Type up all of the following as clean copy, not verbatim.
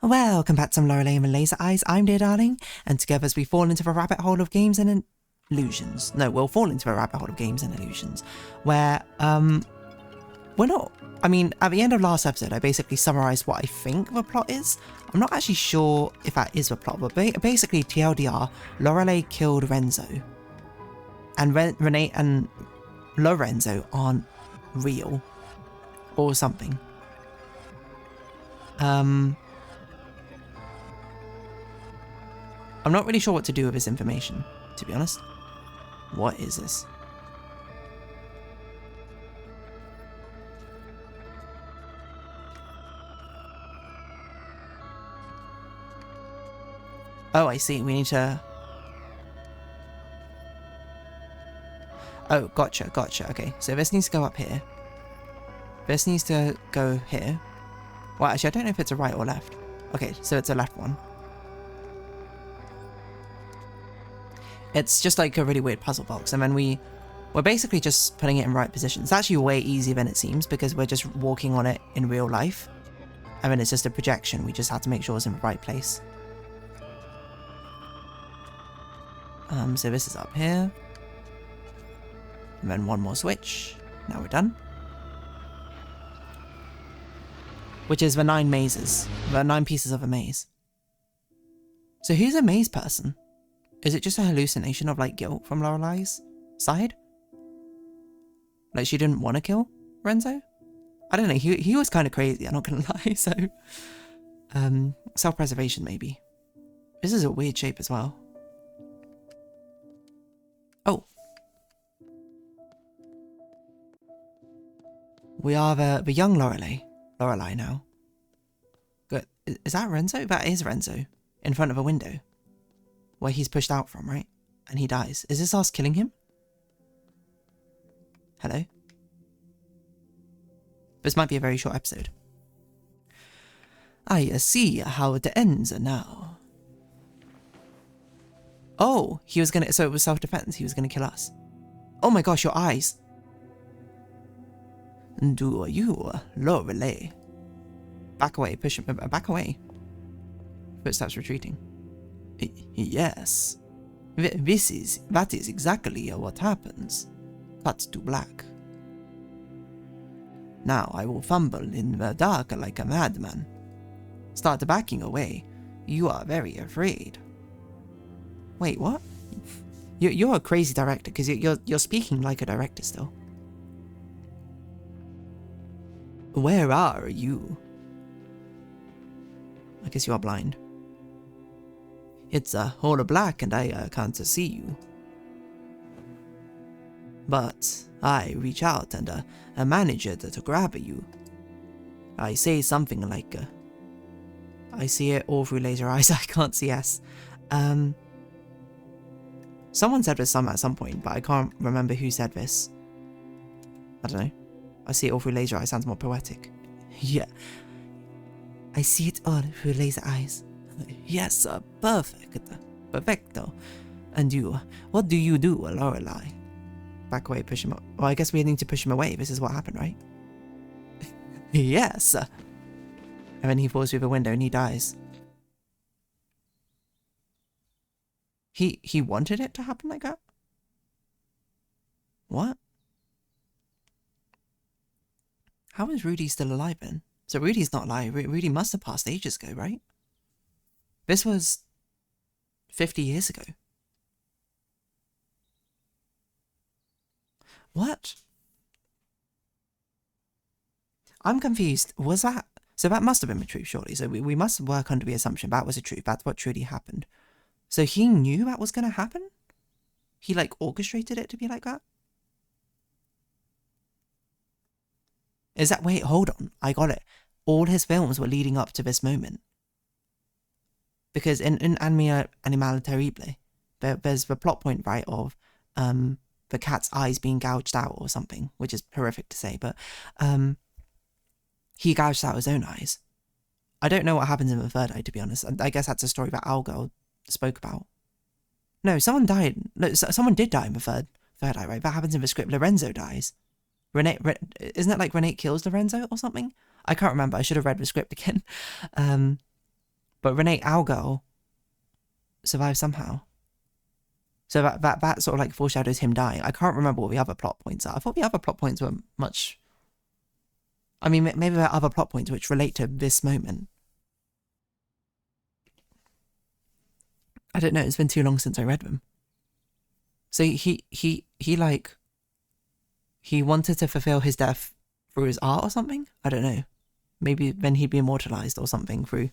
Welcome back to some Lorelei and Laser Eyes. I'm Dear Darling, and together as we fall into the rabbit hole of games and illusions. No, we'll fall into a rabbit hole of games and illusions, where, we're not... I mean, at the end of last episode, I basically summarised what I think the plot is. I'm not actually sure if that is the plot, but basically, TLDR, Lorelei killed Renzo. And Renee and Lorenzo aren't real. Or something. I'm not really sure what to do with this information, to be honest. What is this? Oh, I see. We need to... Oh, gotcha. Okay, so this needs to go up here. This needs to go here. Well, actually, I don't know if it's a right or left. Okay, so it's a left one. It's just like a really weird puzzle box, and then we're basically just putting it in right position. It's actually way easier than it seems because we're just walking on it in real life. And then it's just a projection. We just have to make sure it's in the right place. So this is up here. And then one more switch. Now we're done. Which is the 9 mazes. The 9 pieces of a maze. So who's a maze person? Is it just a hallucination of, like, guilt from Lorelei's side? Like, she didn't want to kill Renzo? I don't know, he was kind of crazy, I'm not gonna lie, so... self-preservation, maybe. This is a weird shape as well. Oh. We are the young Lorelei now. Good. Is that Renzo? That is Renzo. In front of a window. Where he's pushed out from, right? And he dies. Is this us killing him? Hello? This might be a very short episode. I see how it ends now. Oh, he was gonna... So it was self-defense. He was gonna kill us. Oh my gosh, your eyes. Do you, Lorelei? Back away. Push him. Back away. Footsteps retreating. Yes. That is exactly what happens. Cut to black. Now I will fumble in the dark like a madman. Start backing away. You are very afraid. Wait, what? You're a crazy director because you're speaking like a director still. Where are you? I guess you are blind. It's all black and I can't see you. But I reach out and manage to grab you. I say something like, I see it all through laser eyes, I can't see S. Someone said this at some point, but I can't remember who said this. I don't know. I see it all through laser eyes sounds more poetic. Yeah. I see it all through laser eyes. Yes, perfect. Perfecto. And you, what do you do, Lorelei? Back away, push him up. Well, I guess we need to push him away. This is what happened, right? Yes. And then he falls through the window and he dies. He wanted it to happen like that? What? How is Rudy still alive then? So Rudy's not alive. Rudy must have passed ages ago, right? This was 50 years ago. What? I'm confused. Was that... So that must have been the truth, surely. So we must work under the assumption that was the truth. That's what truly happened. So he knew that was going to happen? He, like, orchestrated it to be like that? Is that... Wait, hold on. I got it. All his films were leading up to this moment. Because in Animal Terrible, there's the plot point, right, of the cat's eyes being gouged out or something, which is horrific to say, but he gouged out his own eyes. I don't know what happens in the third eye, to be honest. I guess that's a story that Owl Girl spoke about. No, someone died. No, someone did die in the third eye, right? That happens in the script. Lorenzo dies. Isn't it like Renee kills Lorenzo or something? I can't remember. I should have read the script again. But Renee, our girl, survived somehow. So that sort of like foreshadows him dying. I can't remember what the other plot points are. I thought the other plot points were much... I mean, maybe there are other plot points which relate to this moment. I don't know, it's been too long since I read them. So he wanted to fulfill his death through his art or something? I don't know. Maybe then he'd be immortalized or something through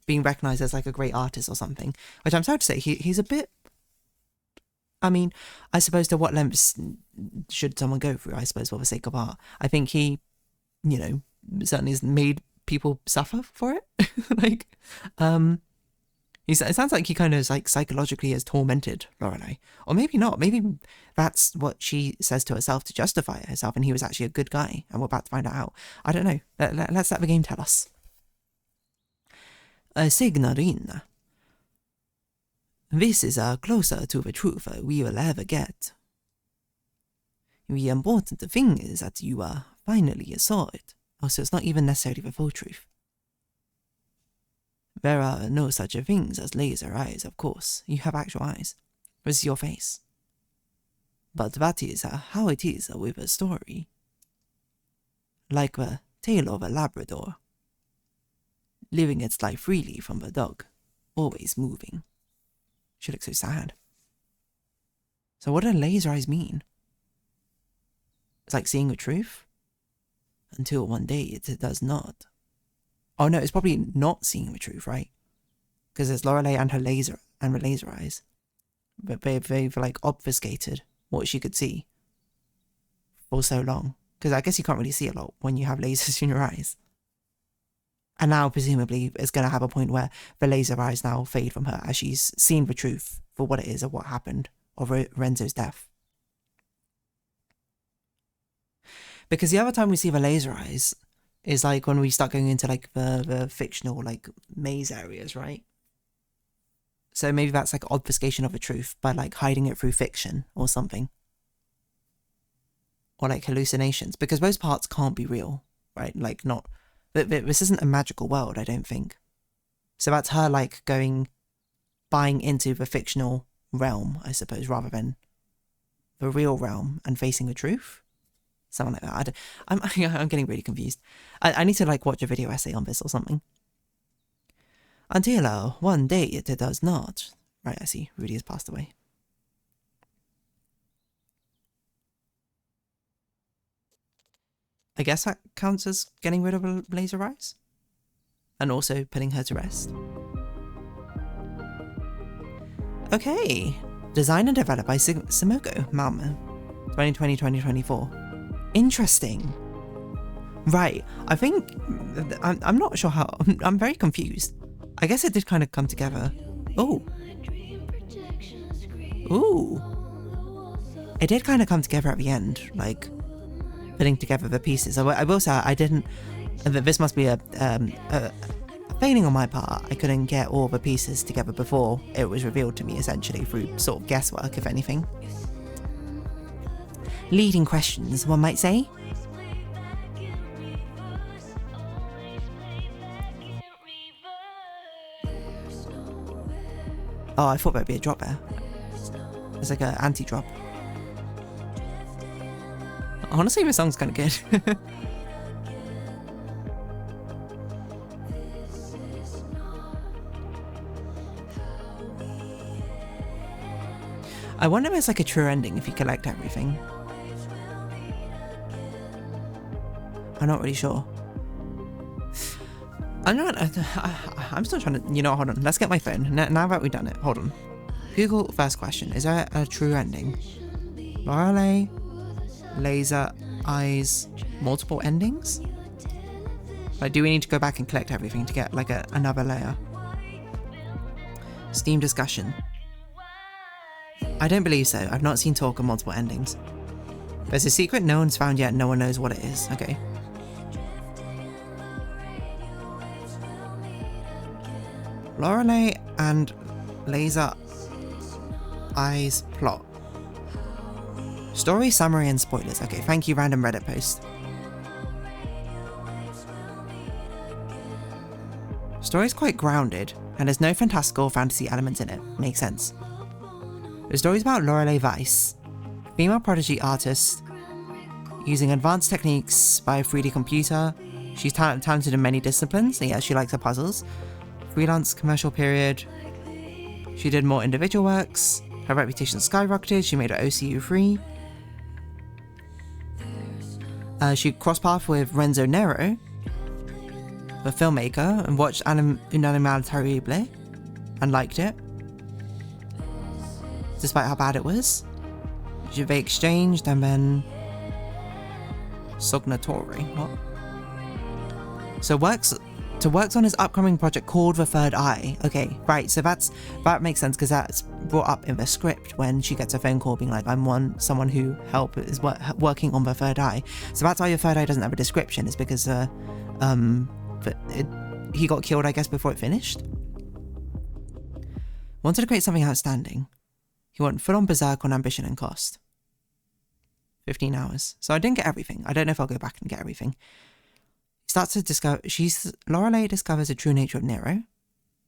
being recognized as like a great artist or something. Which I'm sorry to say, he's a bit... I mean, I suppose to what lengths should someone go through, I suppose, for the sake of art? I think he, you know, certainly has made people suffer for it. Like, it sounds like he kind of like psychologically has tormented Lorelei. Or maybe not. Maybe that's what she says to herself to justify it herself, and he was actually a good guy, and we're about to find out. I don't know. Let's let the game tell us. Signorina. This is closer to the truth we will ever get. The important thing is that you finally saw it. Also, it's not even necessarily the full truth. There are no such things as laser eyes, of course. You have actual eyes. This is your face. But that is how it is with a story. Like the tale of a Labrador. Living its life freely from the dog. Always moving. She looks so sad. So what do laser eyes mean? It's like seeing the truth? Until one day it does not. Oh no, it's probably not seeing the truth, right? Because there's Lorelei and her laser eyes. But they've like obfuscated what she could see for so long. Because I guess you can't really see a lot when you have lasers in your eyes. And now, presumably, it's going to have a point where the laser eyes now fade from her as she's seen the truth for what it is of what happened, of Renzo's death. Because the other time we see the laser eyes is like when we start going into like the fictional like maze areas, right? So maybe that's like obfuscation of the truth by like hiding it through fiction or something. Or like hallucinations, because those parts can't be real, right? Like not... This isn't a magical world, I don't think. So that's her, like, buying into the fictional realm, I suppose, rather than the real realm and facing the truth? Something like that. I'm getting really confused. I need to, like, watch a video essay on this or something. Until one day it does not. Right, I see. Rudy has passed away. I guess that counts as getting rid of a laser eyes? And also putting her to rest. Okay. Designed and developed by Simoko Malmo. 2020-2024. Interesting. Right. I think... I'm not sure how... I'm very confused. I guess it did kind of come together. Oh. Ooh. It did kind of come together at the end. Like... putting together the pieces. I will say I didn't... This must be a failing on my part. I couldn't get all the pieces together before it was revealed to me, essentially, through sort of guesswork, if anything. Leading questions, one might say. Oh, I thought there'd be a drop there. It's like an anti-drop. Honestly, this song's kind of good. I wonder if it's like a true ending if you collect everything. I'm not really sure. I'm still trying to... You know, hold on. Let's get my phone. Now that we've done it. Hold on. Google first question. Is there a true ending? Lorelei... laser eyes, multiple endings? Like, do we need to go back and collect everything to get like another layer? Steam discussion. I don't believe so. I've not seen talk of multiple endings. There's a secret no one's found yet, no one knows what it is. Okay. Lorelei and laser eyes plot. Story, summary, and spoilers. Okay, thank you, random Reddit post. Story's quite grounded, and there's no fantastical or fantasy elements in it. Makes sense. The story's about Lorelei Weiss, female prodigy artist, using advanced techniques by a 3D computer. She's talented in many disciplines, and yeah, she likes her puzzles. Freelance commercial period. She did more individual works. Her reputation skyrocketed. She made her OCU free. She crossed paths with Renzo Nero, the filmmaker, and watched Un Animal Terrible and liked it, despite how bad it was. They exchanged, and then Sognatore. What? So works on his upcoming project called The Third Eye. Okay, right. So that makes sense because that's brought up in the script when she gets a phone call being like, "I'm someone who is working on the third eye." So that's why the third eye doesn't have a description. It's because he got killed, I guess, before it finished. Wanted to create something outstanding. He went full-on berserk on ambition and cost. 15 hours. So I didn't get everything. I don't know if I'll go back and get everything. Starts to discover, Lorelei discovers the true nature of Nero,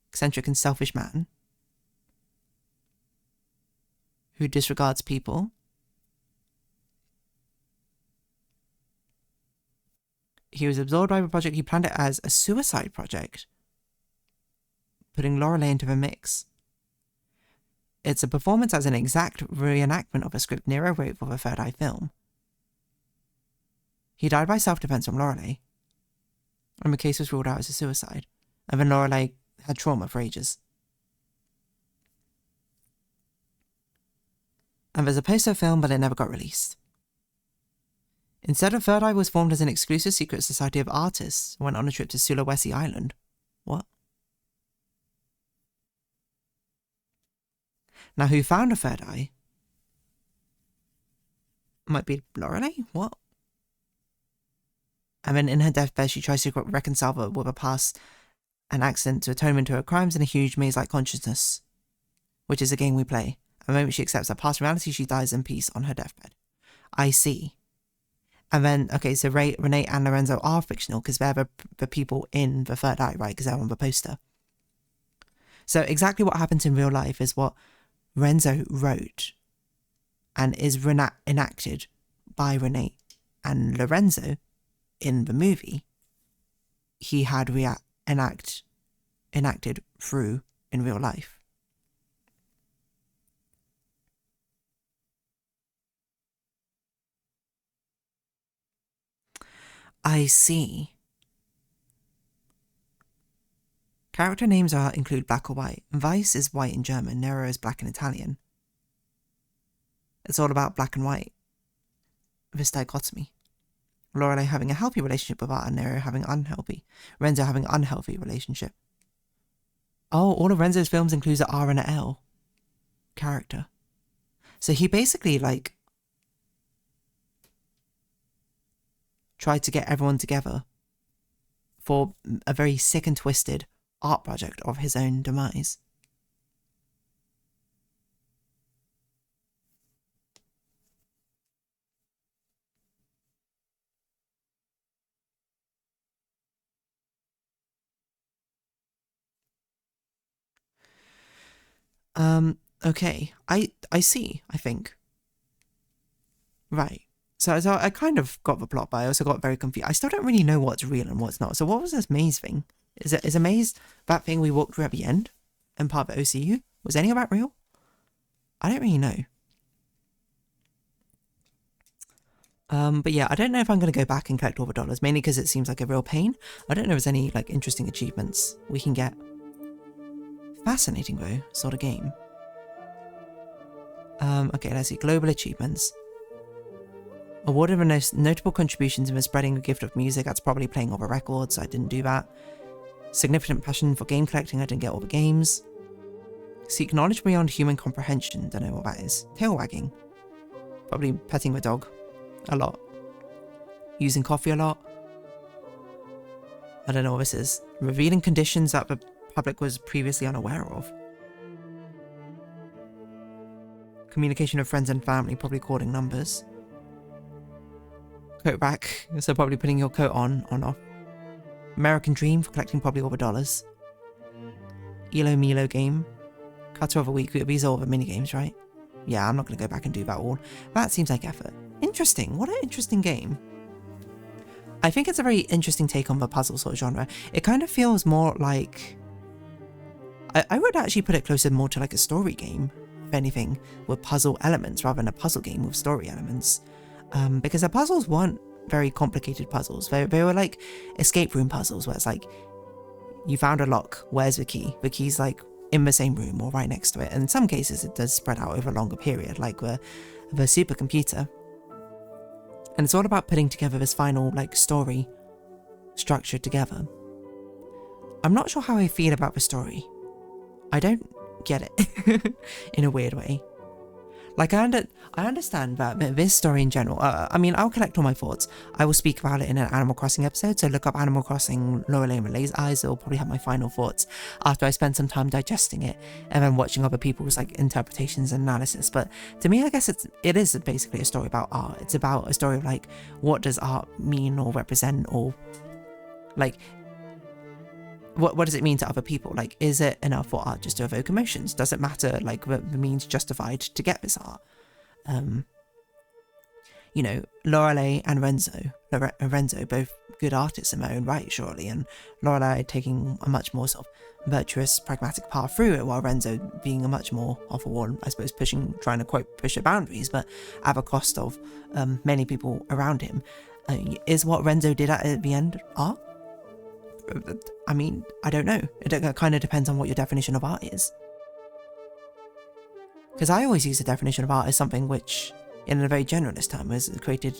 eccentric and selfish man, who disregards people. He was absorbed by the project. He planned it as a suicide project, putting Lorelei into the mix. It's a performance as an exact reenactment of a script Nero wrote for the Third Eye film. He died by self-defense from Lorelei, and the case was ruled out as a suicide, and then Lorelei had trauma for ages. And there's a poster film, but it never got released. Instead, the Third Eye was formed as an exclusive secret society of artists who went on a trip to Sulawesi Island. What? Now, who found the Third Eye? Might be Lorelei? What? And then in her deathbed, she tries to reconcile with her past and accident to atone to her crimes in a huge maze-like consciousness, which is a game we play. The moment she accepts her past reality, she dies in peace on her deathbed. I see. And then, okay, so Renee and Lorenzo are fictional because they're the people in the Third Eye, right? Because they're on the poster. So exactly what happens in real life is what Renzo wrote and is enacted by Renee and Lorenzo in the movie. He had enacted through in real life. I see. Character names include black or white. Weiss is white in German, Nero is black in Italian. It's all about black and white. This dichotomy. Lorelei having a healthy relationship with art and Nero having unhealthy. Renzo having an unhealthy relationship. Oh, all of Renzo's films includes an R and an L character. So he basically, like, tried to get everyone together for a very sick and twisted art project of his own demise. Okay. I see, I think. Right. So I kind of got the plot, but I also got very confused. I still don't really know what's real and what's not. So what was this maze thing? Is a maze that thing we walked through at the end and part of the OCU? Was any of that real? I don't really know. But yeah, I don't know if I'm going to go back and collect all the dollars, mainly because it seems like a real pain. I don't know if there's any like interesting achievements we can get. Fascinating though, sort of game. Okay, let's see. Global achievements. Awarded the most notable contributions in the spreading the gift of music. That's probably playing all the records. I didn't do that. Significant passion for game collecting. I didn't get all the games. Seek knowledge beyond human comprehension. Don't know what that is. Tail wagging. Probably petting the dog. A lot. Using coffee a lot. I don't know what this is. Revealing conditions that the public was previously unaware of. Communication of friends and family. Probably calling numbers. Coat back, so probably putting your coat on off. American Dream for collecting probably all the dollars. Elo Milo game. Cutter of a week. These are all the mini games, right? Yeah, I'm not going to go back and do that all. That seems like effort. Interesting. What an interesting game. I think it's a very interesting take on the puzzle sort of genre. It kind of feels more like... I would actually put it closer more to like a story game, if anything, with puzzle elements rather than a puzzle game with story elements. Because the puzzles weren't very complicated puzzles. They were like escape room puzzles where it's like, you found a lock, where's the key? The key's like in the same room or right next to it. And in some cases it does spread out over a longer period, like the supercomputer. And it's all about putting together this final like story structured together. I'm not sure how I feel about the story. I don't get it in a weird way. Like I understand that this story in general, I mean, I'll collect all my thoughts. I will speak about it in an Animal Crossing episode, so look up Animal Crossing Lorelei and Thelasereyes. It'll probably have my final thoughts after I spend some time digesting it and then watching other people's like interpretations and analysis. But to me, I guess it is basically a story about art. It's about a story of like, what does art mean or represent, or like, what does it mean to other people? Like, is it enough for art just to evoke emotions? Does it matter, like, the means justified to get this art? You know, Lorelei and Renzo, both good artists in their own right, surely, and Lorelei taking a much more sort of virtuous, pragmatic path through it, while Renzo being a much more off a wall, I suppose, trying to quote, push the boundaries, but at the cost of many people around him. Is what Renzo did at the end art? I mean, I don't know. It kind of depends on what your definition of art is. Because I always use the definition of art as something which, in a very generalist term, is created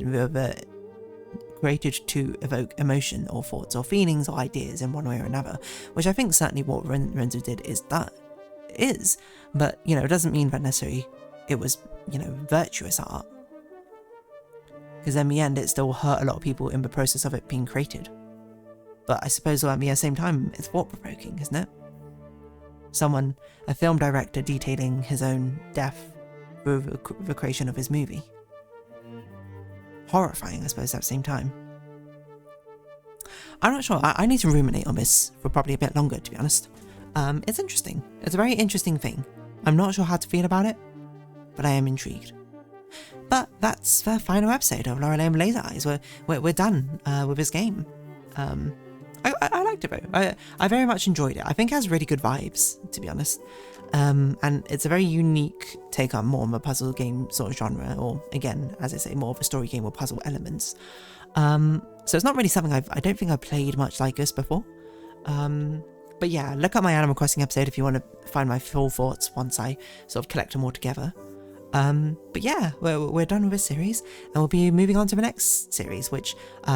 to evoke emotion or thoughts or feelings or ideas in one way or another, which I think certainly what Renzo did is. But, you know, it doesn't mean that necessarily it was, you know, virtuous art. Because in the end, it still hurt a lot of people in the process of it being created. But I suppose at the same time, it's thought-provoking, isn't it? A film director detailing his own death through the creation of his movie. Horrifying, I suppose, at the same time. I'm not sure. I need to ruminate on this for probably a bit longer, to be honest. It's interesting. It's a very interesting thing. I'm not sure how to feel about it, but I am intrigued. But that's the final episode of Lorelei and Thelasereyes. We're done with this game. I liked it though. I very much enjoyed it. I think it has really good vibes, to be honest. And it's a very unique take on more of a puzzle game sort of genre, or again, as I say, more of a story game with puzzle elements. So it's not really something I don't think I've played much like this before. But yeah, look up my Animal Crossing episode if you want to find my full thoughts once I sort of collect them all together. But yeah, we're done with this series, and we'll be moving on to the next series, which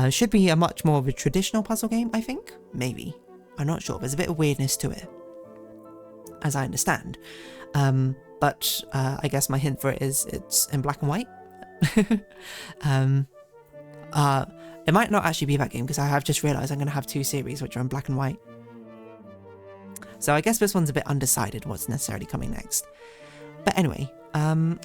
should be a much more of a traditional puzzle game, I think. Maybe. I'm not sure. There's a bit of weirdness to it, as I understand. But I guess my hint for it is it's in black and white. It might not actually be that game, because I have just realised I'm going to have two series which are in black and white. So I guess this one's a bit undecided what's necessarily coming next. But anyway, I'm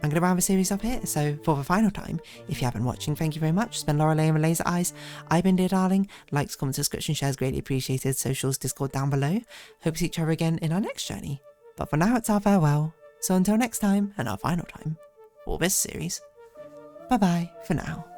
going to round the series up here. So for the final time, if you have been watching, thank you very much. It's been Lorelei and Thelasereyes. I've been Dear Darling. Likes, comments, subscription, shares greatly appreciated. Socials, Discord down below. Hope to see each other again in our next journey. But for now, it's our farewell. So until next time, and our final time for this series, bye bye for now.